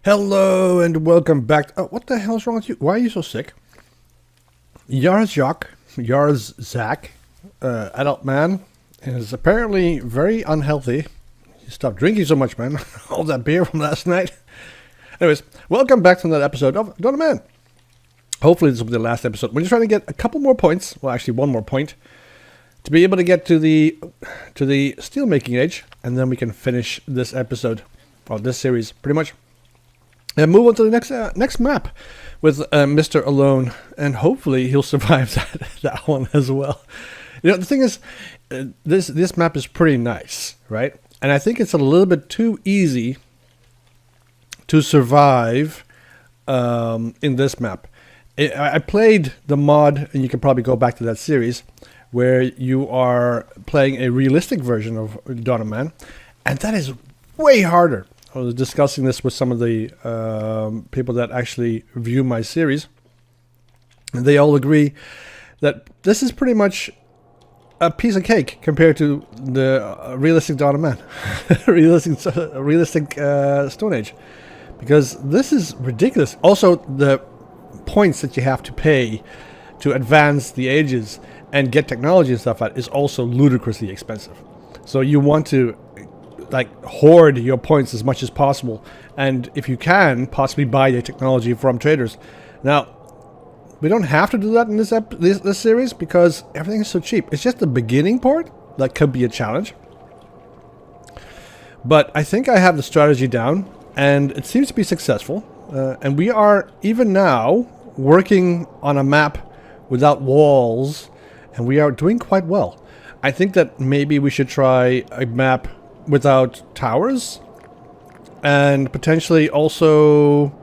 Hello and welcome back. Oh, what the hell is wrong with you? Why are you so sick? Yars Jacques, Yars Zach, adult man, is apparently very unhealthy. You stopped drinking so much, man. All that beer from last night. Anyways, welcome back to another episode of Donna Man. Hopefully this will be the last episode. We're just trying to get a couple more points. Well, actually one more point. To be able to get to the steel making age. And then we can finish this episode. Or this series, pretty much. And move on to the next map with Mr. Alone, and hopefully he'll survive that one as well. You know, the thing is, this map is pretty nice, right? And I think it's a little bit too easy to survive in this map. I played the mod, and you can probably go back to that series, where you are playing a realistic version of Donna Man, and that is way harder. I was discussing this with some of the people that actually view my series. And they all agree that this is pretty much a piece of cake compared to the realistic Dawn of Man. realistic Stone Age. Because this is ridiculous. Also, the points that you have to pay to advance the ages and get technology and stuff out is also ludicrously expensive. So you want to hoard your points as much as possible, and if you can, possibly buy the technology from traders. Now, we don't have to do that in this series because everything is so cheap. It's just the beginning part that could be a challenge. But I think I have the strategy down, and it seems to be successful. And we are, even now, working on a map without walls, and we are doing quite well. I think that maybe we should try a map without towers, and potentially also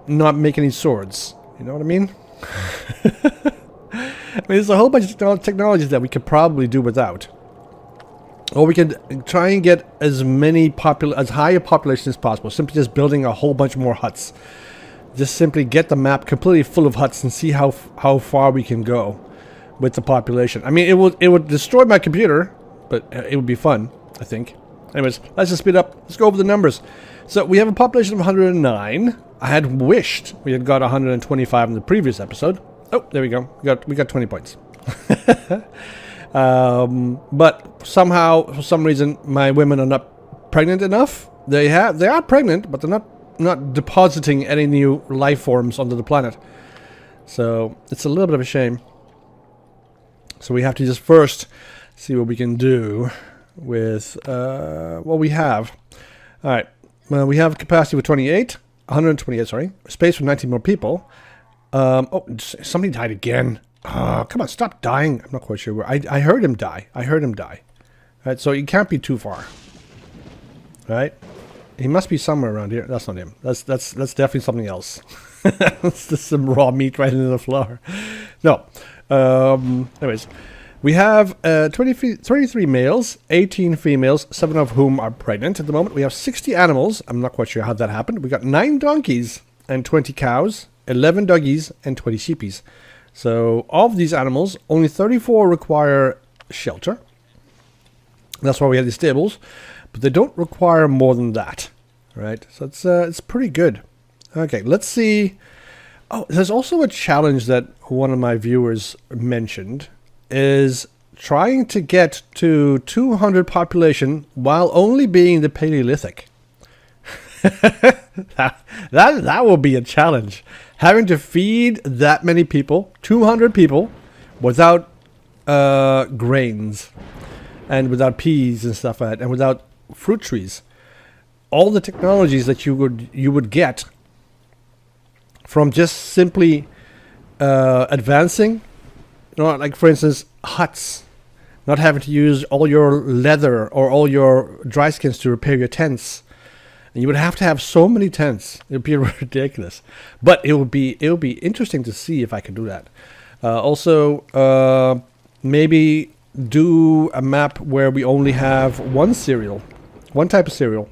not make any swords. You know what I mean? I mean, there's a whole bunch of technologies that we could probably do without. Or we could try and get as high a population as possible, simply just building a whole bunch more huts. Just simply get the map completely full of huts and see how far we can go with the population. I mean, it would destroy my computer, but it would be fun, I think. Anyways, let's just speed up. Let's go over the numbers. So we have a population of 109. I had wished we had got 125 in the previous episode. Oh, there we go. We got 20 points. But somehow, for some reason, my women are not pregnant enough. They are pregnant, but they're not depositing any new life forms onto the planet. So it's a little bit of a shame. So we have to just first see what we can do with what we have. All right. Well, we have capacity with 128, sorry. Space for 19 more people. Oh, somebody died again. Come on, stop dying. I'm not quite sure where. I heard him die. All right, so he can't be too far. All right. He must be somewhere around here. That's not him. That's definitely something else. That's just some raw meat right into the floor. No. Anyways. We have 23 males, 18 females, 7 of whom are pregnant at the moment. We have 60 animals. I'm not quite sure how that happened. We got 9 donkeys and 20 cows, 11 doggies, and 20 sheepies. So of these animals, only 34 require shelter. That's why we have these stables. But they don't require more than that. Right? So it's pretty good. Okay, let's see. Oh, there's also a challenge that one of my viewers mentioned, is trying to get to 200 population while only being the Paleolithic. that will be a challenge. Having to feed that many people, 200 people, without grains and without peas and stuff like that, and without fruit trees. All the technologies that you would get from just simply advancing. You know, like for instance, huts. Not having to use all your leather or all your dry skins to repair your tents. And you would have to have so many tents. It would be ridiculous. But it would be interesting to see if I could do that. Also, maybe do a map where we only have one type of cereal.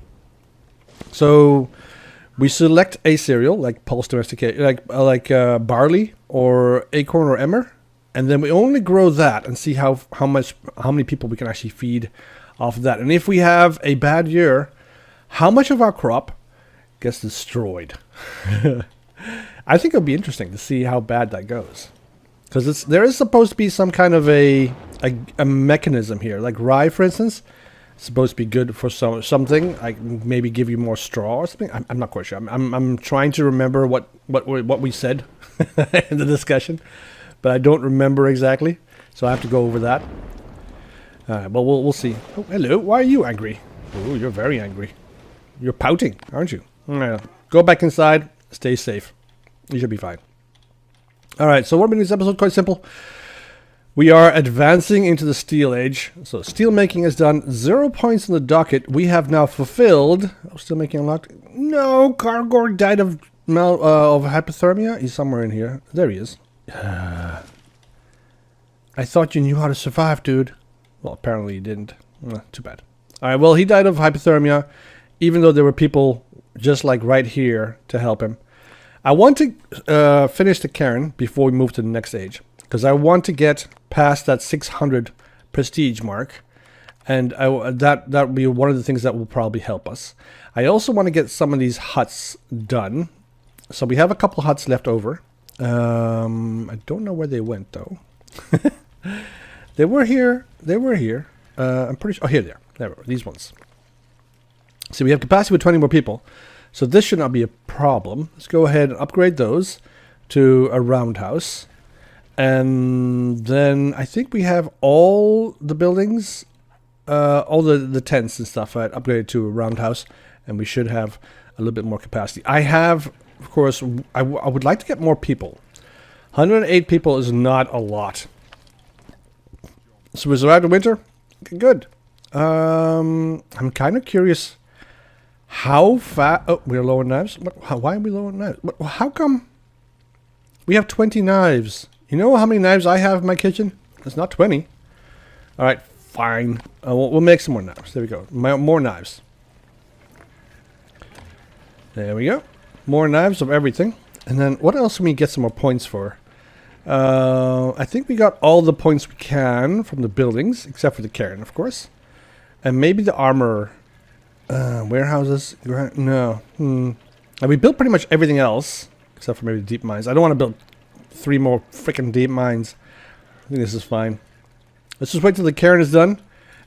So we select a cereal like pulse domesticated, like barley or acorn or emmer. And then we only grow that and see how many people we can actually feed off of that. And if we have a bad year, how much of our crop gets destroyed. I think it'll be interesting to see how bad that goes. Because there is supposed to be some kind of a mechanism here. Like rye, for instance, is supposed to be good for something. Like maybe give you more straw or something. I'm not quite sure. I'm trying to remember what we said in the discussion, but I don't remember exactly. So I have to go over that. But we'll see. Oh, hello. Why are you angry? Oh, you're very angry. You're pouting, aren't you? Go back inside. Stay safe. You should be fine. Alright, so what we're doing in this episode, quite simple. We are advancing into the Steel Age. So steel making is done. 0 points on the docket. We have now fulfilled. Oh, steel making unlocked. No, Kargor died of hypothermia. He's somewhere in here. There he is. I thought you knew how to survive, dude. Well, apparently you didn't. Too bad. Alright, well, he died of hypothermia, even though there were people just like right here to help him. I want to finish the cairn before we move to the next age, because I want to get past that 600 prestige mark, and that will be one of the things that will probably help us. I also want to get some of these huts done, so we have a couple huts left over. I don't know where they went though. They were here. They were here. I'm pretty sure. Oh, here they are. There we are. These ones. So we have capacity with 20 more people. So this should not be a problem. Let's go ahead and upgrade those to a roundhouse. And then I think we have all the buildings, all the tents and stuff upgraded to a roundhouse. And we should have a little bit more capacity. I have, of course, I would like to get more people. 108 people is not a lot. So we survived the winter? Okay, good. I'm kind of curious how fast... Oh, we're low on knives? Why are we low on knives? How come we have 20 knives? You know how many knives I have in my kitchen? It's not 20. Alright, fine. We'll make some more knives. There we go. More knives. There we go. More knives of everything. And then what else can we get some more points for? I think we got all the points we can from the buildings, except for the cairn, of course. And maybe the armor... warehouses? No. And we built pretty much everything else, except for maybe the deep mines. I don't want to build 3 more freaking deep mines. I think this is fine. Let's just wait till the cairn is done,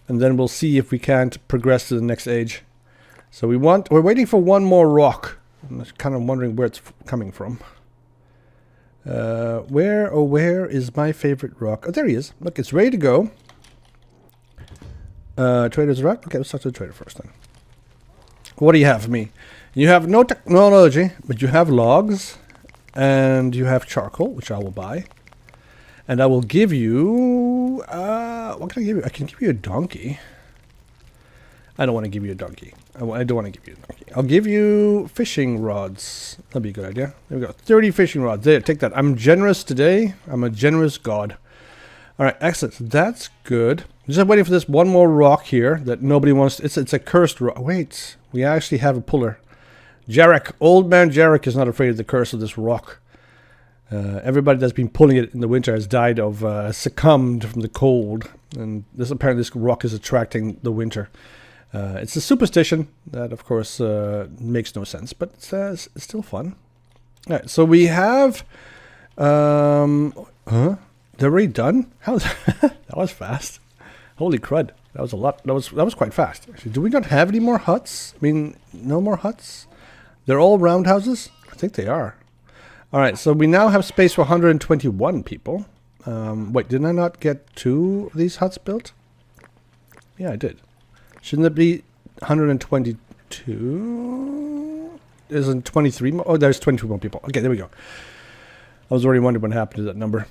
and then we'll see if we can't progress to the next age. So we're waiting for one more rock. I'm just kind of wondering where it's coming from. Where is my favorite rock? Oh, there he is. Look, it's ready to go. Trader's rock? Okay, let's talk to the trader first then. What do you have for me? You have no technology, but you have logs, and you have charcoal, which I will buy. And I will give you... what can I give you? I can give you a donkey. I don't want to give you a donkey. I don't want to give you a donkey. I'll give you fishing rods. That'd be a good idea. There we go. 30 fishing rods. There, take that. I'm generous today. I'm a generous god. Alright, excellent. So that's good. I'm just waiting for this one more rock here that nobody wants. It's a cursed rock. Wait, we actually have a puller. Jarek, old man Jarek is not afraid of the curse of this rock. Everybody that's been pulling it in the winter has died of succumbed from the cold, and apparently this rock is attracting the winter. It's a superstition that, of course, makes no sense, but it's still fun. All right, so we have. They're already done? How? That was fast. Holy crud! That was a lot. That was quite fast. Actually, do we not have any more huts? I mean, no more huts. They're all roundhouses. I think they are. All right, so we now have space for 121 people. Wait, didn't I not get 2 of these huts built? Yeah, I did. Shouldn't it be 122? Isn't 23 more? Oh, there's 22 more people. Okay, there we go. I was already wondering what happened to that number.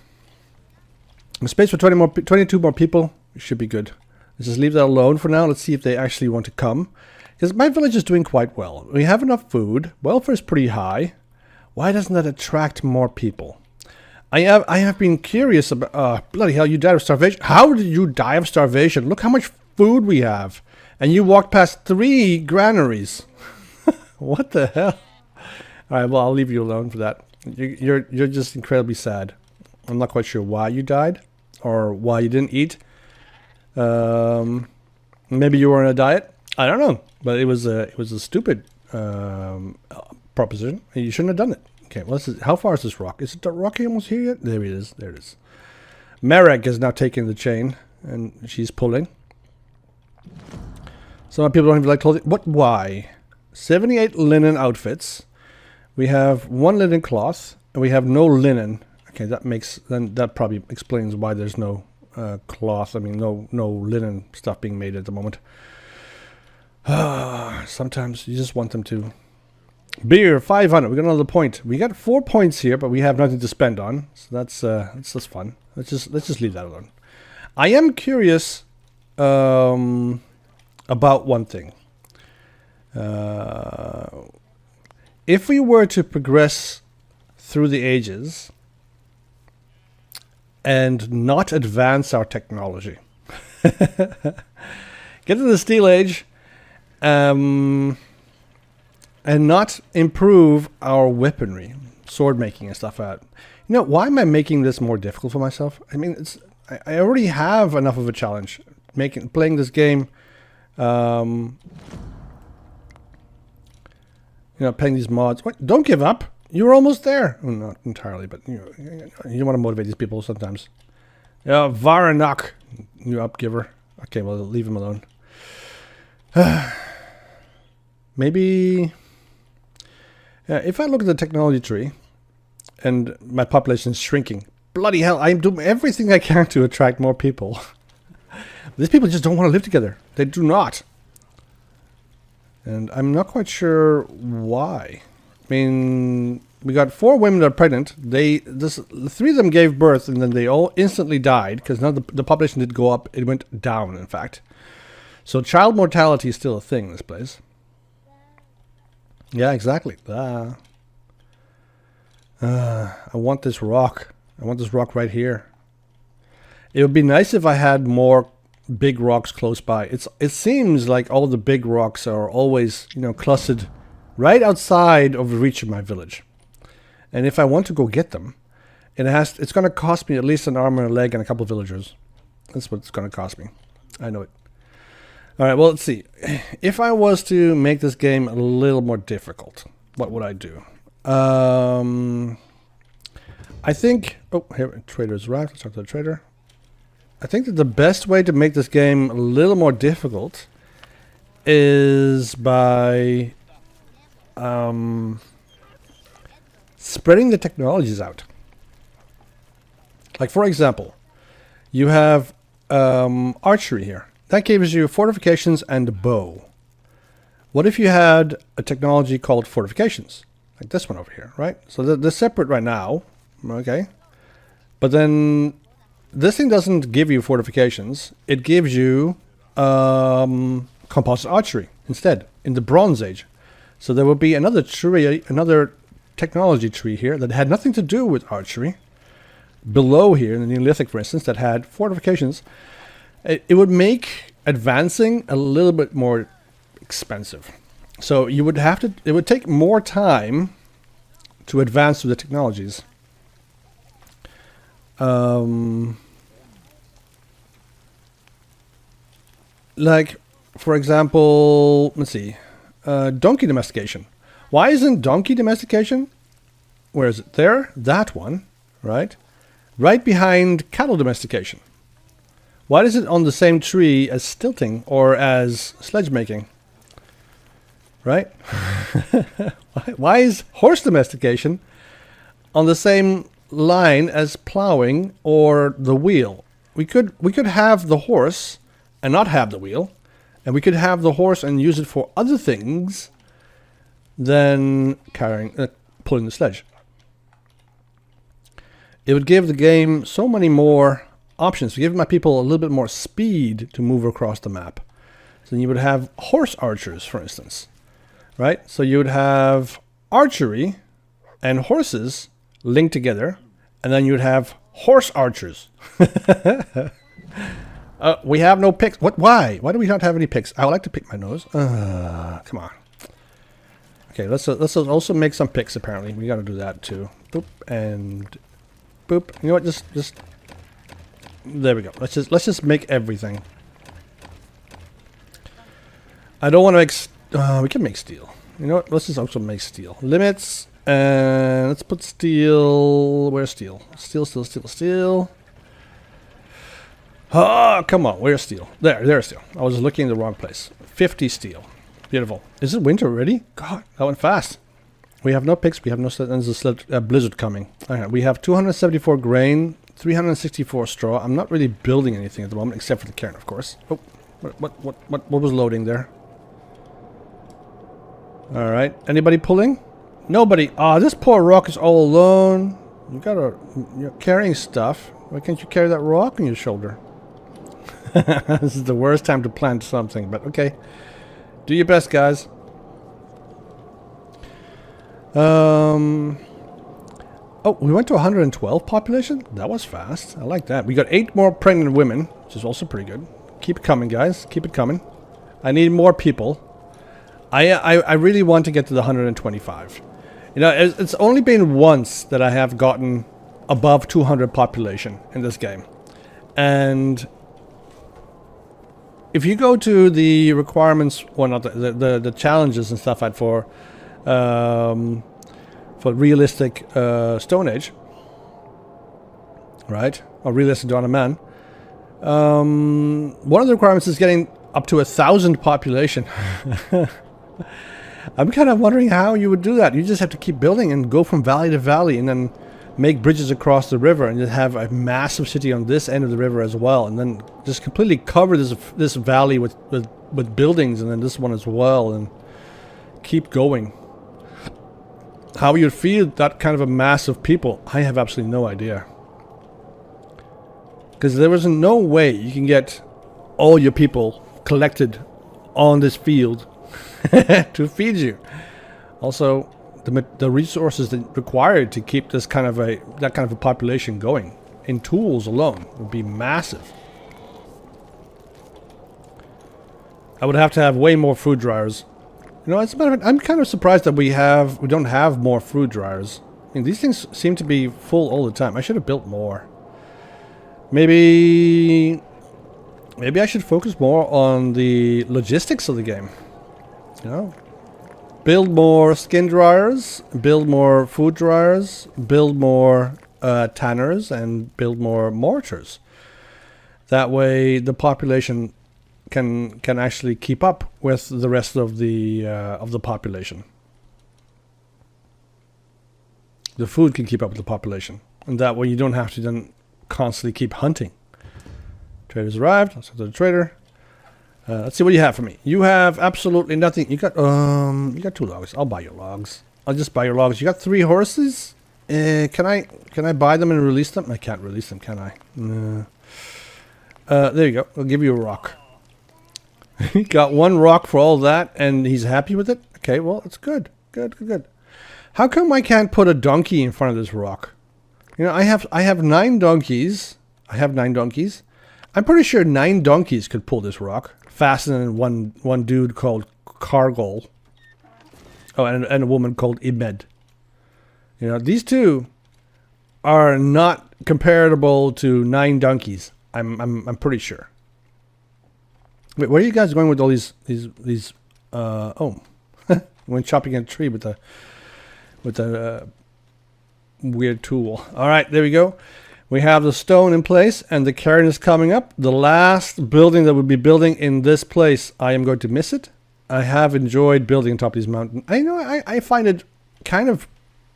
Space for 22 more people. Should be good. Let's just leave that alone for now. Let's see if they actually want to come. Because my village is doing quite well. We have enough food. Welfare is pretty high. Why doesn't that attract more people? I have been curious about... bloody hell, you died of starvation. How did you die of starvation? Look how much food we have. And you walked past 3 granaries. What the hell? Alright, well, I'll leave you alone for that. You're just incredibly sad. I'm not quite sure why you died. Or why you didn't eat. Maybe you were on a diet. I don't know. But it was a stupid proposition. You shouldn't have done it. Okay, well, how far is this rock? Is it rocky almost here yet? There it is. There it is. Marek is now taking the chain, and she's pulling. Some people don't even like clothing. What? Why? 78 linen outfits. We have 1 linen cloth, and we have no linen. Okay, that probably explains why there's no cloth. I mean, no linen stuff being made at the moment. Sometimes you just want them to. Beer 500. We got another point. We got 4 points here, but we have nothing to spend on. So that's just fun. Let's just leave that alone. I am curious about one thing. If we were to progress through the ages and not advance our technology, get to the Steel Age, and not improve our weaponry, sword making and stuff out. You know, why am I making this more difficult for myself? I mean, I already have enough of a challenge playing this game. You know, playing these mods. What? Don't give up. You're almost there. Well, not entirely, but you want to motivate these people sometimes. Yeah, Varanok, you upgiver. Okay, well, leave him alone. Maybe if I look at the technology tree and my population is shrinking, bloody hell, I'm doing everything I can to attract more people. These people just don't want to live together. They do not. And I'm not quite sure why. I mean, we got 4 women that are pregnant. 3 of them gave birth, and then they all instantly died because now the population did go up. It went down, in fact. So child mortality is still a thing in this place. Yeah, exactly. I want this rock. I want this rock right here. It would be nice if I had more big rocks close by. It seems like all the big rocks are always, you know, clustered right outside of the reach of my village. And if I want to go get them, it's going to cost me at least an arm and a leg and a couple of villagers. That's what it's going to cost me. I know it. All right, well, let's see. If I was to make this game a little more difficult, what would I do? I think... Oh, here, trader's arrived. Let's talk to the trader. I think that the best way to make this game a little more difficult is by spreading the technologies out. Like, for example, you have archery here. That gives you fortifications and a bow. What if you had a technology called fortifications? Like this one over here, right? So they're separate right now, okay? But then this thing doesn't give you fortifications. It gives you composite archery instead in the Bronze Age. So there will be another technology tree here that had nothing to do with archery. Below here in the Neolithic, for instance, that had fortifications. It would make advancing a little bit more expensive. So you would have to, it would take more time to advance through the technologies. Like, for example, let's see, donkey domestication. Why isn't donkey domestication? Where is it? There, that one, right? Right behind cattle domestication. Why is it on the same tree as stilting or as sledge making? Right? Why is horse domestication on the same line as plowing or the wheel? We could have the horse and not have the wheel, and we could have the horse and use it for other things than pulling the sledge. It would give the game so many more options, to give my people a little bit more speed to move across the map. So you would have horse archers, for instance, right? So you would have archery and horses linked together, and then you would have horse archers. We have no picks. What? Why? Why do we not have any picks? I would like to pick my nose. Come on. Okay, let's also make some picks. Apparently, we got to do that too. Boop and boop. You know what? Just there we go. Let's just make everything. I don't want to make. We can make steel. You know what? Let's just also make steel. Limits. And let's put steel. Where's steel? Steel. Oh, come on. Where's steel? There's steel. I was looking in the wrong place. 50 steel. Beautiful. Is it winter already? God, that went fast. We have no picks. We have no... There's a blizzard coming. Okay, we have 274 grain. 364 straw. I'm not really building anything at the moment, except for the cairn, of course. Oh, what was loading there? All right. Anybody pulling? Nobody. Ah, this poor rock is all alone. You're carrying stuff. Why can't you carry that rock on your shoulder? This is the worst time to plant something, but okay. Do your best, guys. Oh, we went to 112 population? That was fast. I like that. We got 8 more pregnant women, which is also pretty good. Keep it coming, guys. Keep it coming. I need more people. I really want to get to the 125. You know, it's only been once that I have gotten above 200 population in this game. And if you go to the requirements, well, not the challenges and stuff like for realistic Stone Age, right? Or realistic Dawn of Man. One of the requirements is getting up to 1,000 population. I'm kind of wondering how you would do that. You just have to keep building and go from valley to valley and then make bridges across the river and just have a massive city on this end of the river as well, and then just completely cover this valley with buildings, and then this one as well, and keep going. How you'd feed that kind of a mass of people, I have absolutely no idea. Because there was no way you can get all your people collected on this field to feed you. Also, the resources that required to keep that kind of a population going in tools alone would be massive. I would have to have way more food dryers. You know, as a matter of fact, I'm kind of surprised that we don't have more food dryers. I mean, these things seem to be full all the time. I should have built more. Maybe I should focus more on the logistics of the game. You know, build more skin dryers, build more food dryers, build more tanners, and build more mortars. That way, the population can actually keep up with the rest of the population. The food can keep up with the population, and that way you don't have to then constantly keep hunting. Traders arrived. Let's go to the trader. Let's see what you have for me. You have absolutely nothing. You got 2 logs. I'll buy your logs. I'll just buy your logs. You got 3 horses. Can I buy them and release them? I can't release them, can I? No. There you go. I'll give you a rock. He got 1 rock for all that, and he's happy with it. Okay, well, it's good. Good. How come I can't put a donkey in front of this rock? You know, I have 9 donkeys. I'm pretty sure 9 donkeys could pull this rock faster than one dude called Cargol. Oh, and a woman called Imed. You know, these 2 are not comparable to 9 donkeys. I'm pretty sure. Wait, where are you guys going with all these oh. When chopping a tree with a weird tool. All right, there we go. We have the stone in place, and the cairn is coming up. The last building that we'll be building in this place, I am going to miss it. I have enjoyed building on top of these mountains. I find it kind of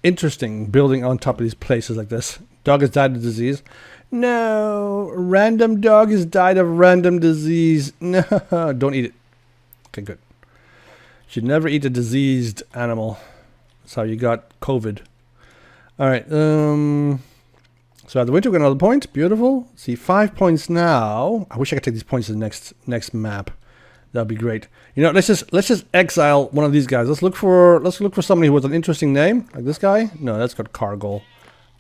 interesting building on top of these places like this. Dog has died of disease. No, random dog has died of random disease. No, don't eat it. Okay, good. Should never eat a diseased animal. That's how you got COVID. All right. So at the winter, we got another point. Beautiful. See, 5 points now. I wish I could take these points to the next map. That'd be great. You know, let's just exile one of these guys. Let's look for somebody with an interesting name, like this guy. No, that's got Cargol.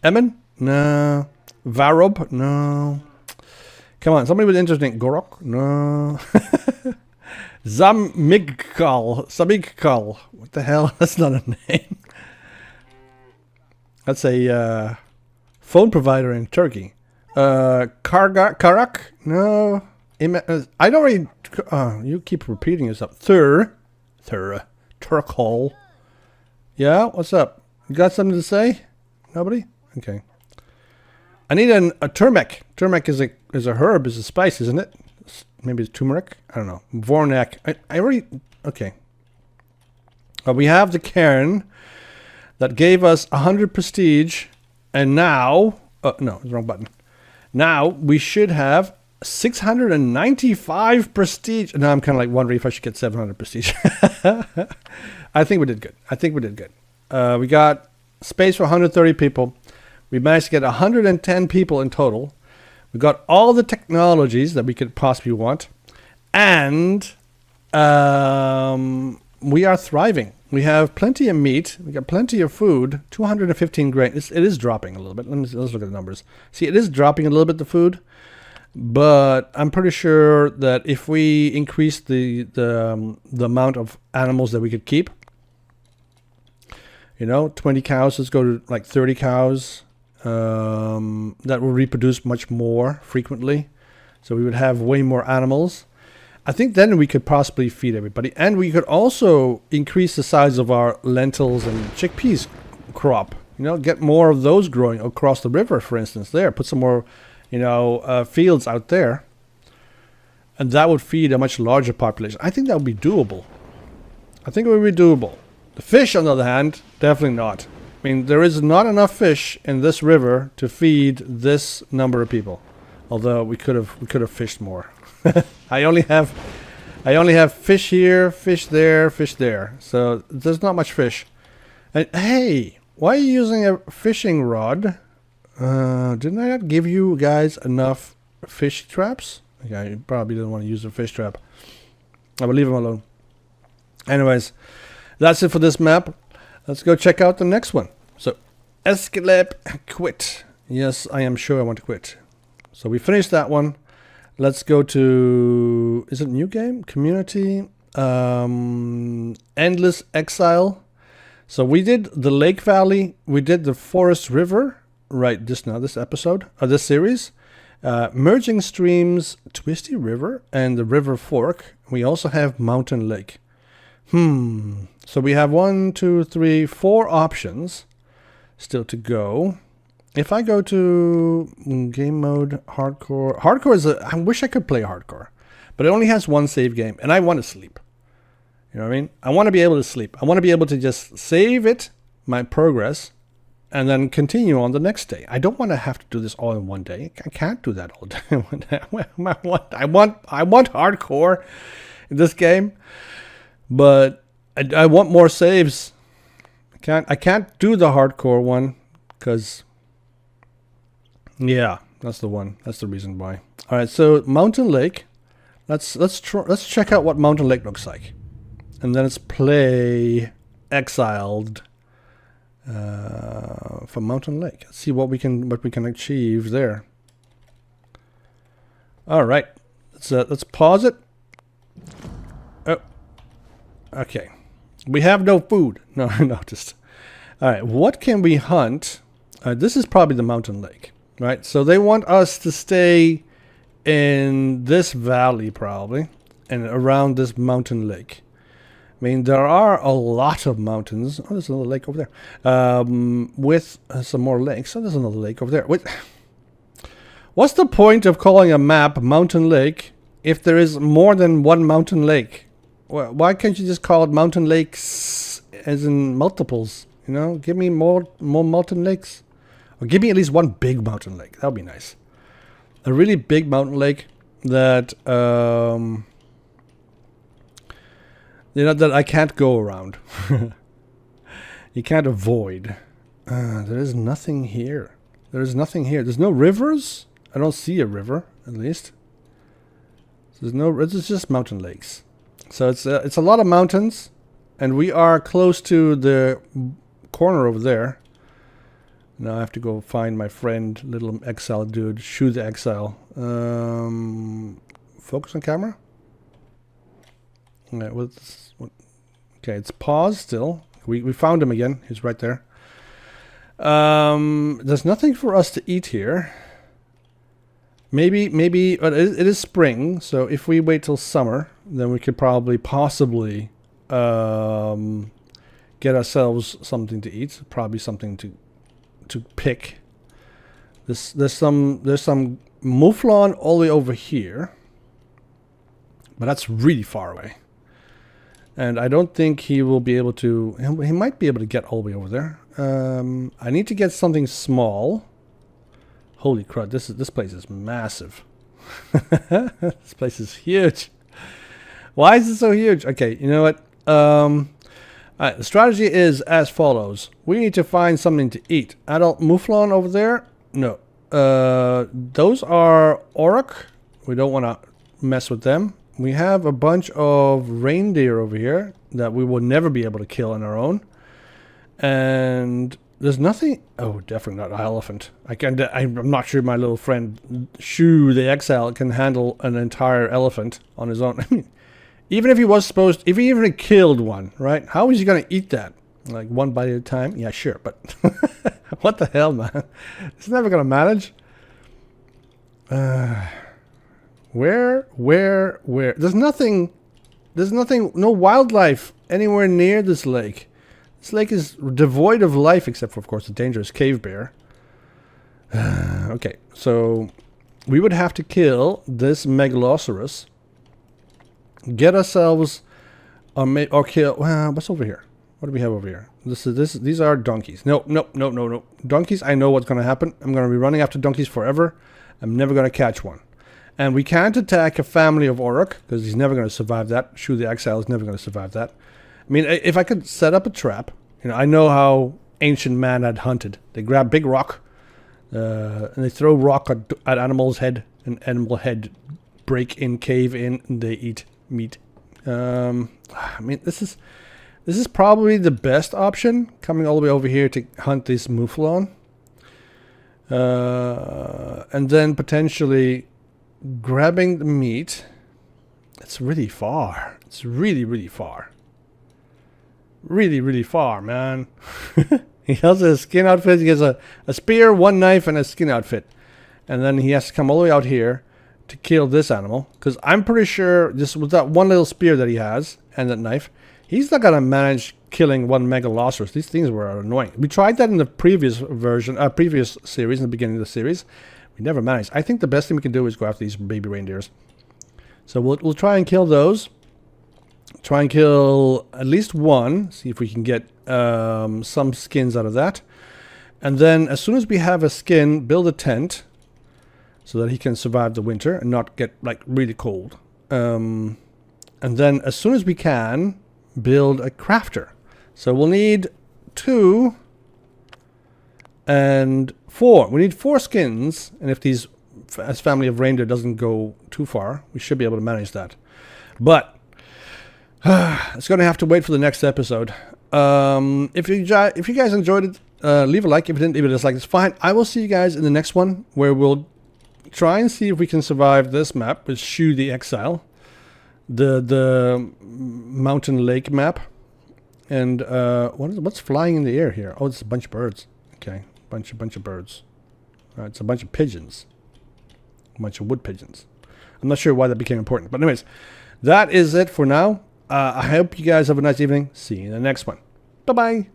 Emin? No. Varob? No. Come on, somebody with interesting. Gorok? No. Samigkal. What the hell? That's not a name. That's a phone provider in Turkey. Karak? No. I don't really... you keep repeating yourself. Tur. Turk hole. Yeah, what's up? You got something to say? Nobody? Okay. I need a turmeric. Turmeric is a herb, is a spice, isn't it? Maybe it's turmeric? I don't know. Vornak. I already... Okay. Well, we have the cairn that gave us 100 prestige, and now... no, it's the wrong button. Now, we should have 695 prestige. Now I'm kind of like wondering if I should get 700 prestige. I think we did good. We got space for 130 people. We managed to get 110 people in total. We got all the technologies that we could possibly want. And we are thriving. We have plenty of meat. We got plenty of food. 215 grain. It is dropping a little bit. Let's look at the numbers. See, it is dropping a little bit, the food. But I'm pretty sure that if we increase the amount of animals that we could keep, 20 cows, let's go to like 30 cows. That will reproduce much more frequently. So we would have way more animals. I think then we could possibly feed everybody. And we could also increase the size of our lentils and chickpeas crop. Get more of those growing across the river, for instance. There, put some more, fields out there. And that would feed a much larger population. I think that would be doable. The fish, on the other hand, definitely not. I mean, there is not enough fish in this river to feed this number of people. Although we could have fished more. I only have fish here, fish there. So there's not much fish. And hey, why are you using a fishing rod? Didn't I not give you guys enough fish traps? Okay, you probably didn't want to use a fish trap. I will leave them alone. Anyways, that's it for this map. Let's go check out the next one. So, escape, quit. Yes, I am sure I want to quit. So we finished that one. Let's go to, is it new game? Community, endless exile. So we did the Lake Valley. We did the Forest River, right? This episode, this series. Merging streams, Twisty River, and the River Fork. We also have Mountain Lake. So we have 1, 2, 3, 4 options still to go. If I go to game mode, hardcore is I wish I could play hardcore, but it only has one save game, and I want to sleep. You know what I mean? I want to be able to sleep. I want to be able to just save it, my progress, and then continue on the next day. I don't want to have to do this all in one day. I can't do that all day. I want hardcore in this game, but I want more saves. I can't do the hardcore one because, yeah, that's the one. That's the reason why. All right, so Mountain Lake. Let's check out what Mountain Lake looks like, and then let's play Exiled for Mountain Lake. Let's see what we can achieve there. All right, let's pause it. Oh, okay. We have no food. No, I noticed. All right, what can we hunt? This is probably the Mountain Lake, right? So they want us to stay in this valley probably and around this Mountain Lake. I mean, there are a lot of mountains. Oh, there's another lake over there. With some more lakes. Oh, there's another lake over there. Wait. What's the point of calling a map Mountain Lake if there is more than one mountain lake? Why can't you just call it Mountain Lakes as in multiples? Give me more mountain lakes. Or give me at least one big mountain lake. That would be nice. A really big mountain lake that that I can't go around. You can't avoid. There is nothing here. There's no rivers. I don't see a river, at least. It's just mountain lakes. So it's a lot of mountains, and we are close to the corner over there. Now I have to go find my friend, little exile dude. Shoot the exile. Focus on camera. Okay, okay, it's paused still. We found him again. He's right there. There's nothing for us to eat here. Maybe it is spring, so if we wait till summer, then we could possibly get ourselves something to eat. Probably something to pick. There's some mouflon all the way over here, but that's really far away. And I don't think he will be able to. He might be able to get all the way over there. I need to get something small. Holy crud! This place is massive. This place is huge. Why is it so huge? Okay, you know what? Alright, the strategy is as follows. We need to find something to eat. Adult mouflon over there? No. Those are auroch. We don't want to mess with them. We have a bunch of reindeer over here that we will never be able to kill on our own. And there's nothing... Oh, definitely not an elephant. I'm not sure my little friend Shu the Exile can handle an entire elephant on his own. I mean, even if he was supposed... If he even killed one, right? How is he going to eat that? Like one bite at a time? Yeah, sure, but... What the hell, man? It's never going to manage. Where? There's nothing, no wildlife anywhere near this lake. This lake is devoid of life, except for, of course, the dangerous cave bear. Okay, so we would have to kill this megalosaurus. Get ourselves, or kill, well, what's over here? What do we have over here? These are donkeys. No. Donkeys, I know what's going to happen. I'm going to be running after donkeys forever. I'm never going to catch one. And we can't attack a family of auroch, because he's never going to survive that. Shu the Exile is never going to survive that. I mean, if I could set up a trap, you know, I know how ancient man had hunted. They grab big rock, and they throw rock at animal's head, and animal head break in, cave in, and they eat meat. I mean, this is probably the best option, coming all the way over here to hunt this mouflon. And then potentially grabbing the meat. It's really far. It's really far. Really far, man. He has a skin outfit. He has a spear, one knife, and a skin outfit. And then he has to come all the way out here to kill this animal. Because I'm pretty sure, just with that one little spear that he has, and that knife, he's not going to manage killing one megalosaurus. These things were annoying. We tried that in the previous version, previous series, in the beginning of the series. We never managed. I think the best thing we can do is go after these baby reindeers. So we'll try and kill those. Try and kill at least one. See if we can get some skins out of that. And then as soon as we have a skin, build a tent so that he can survive the winter and not get like really cold. And then as soon as we can, build a crafter. So we'll need 2 and 4. We need 4 skins, and if this family of reindeer doesn't go too far, we should be able to manage that. But it's going to have to wait for the next episode. If you guys enjoyed it, leave a like. If you didn't, leave a dislike. It's fine. I will see you guys in the next one, where we'll try and see if we can survive this map with Shu the Exile, the mountain lake map. And what's flying in the air here? Oh, it's a bunch of birds. Okay, bunch of birds. All right, it's a bunch of pigeons. A bunch of wood pigeons. I'm not sure why that became important. But anyways, that is it for now. I hope you guys have a nice evening. See you in the next one. Bye-bye.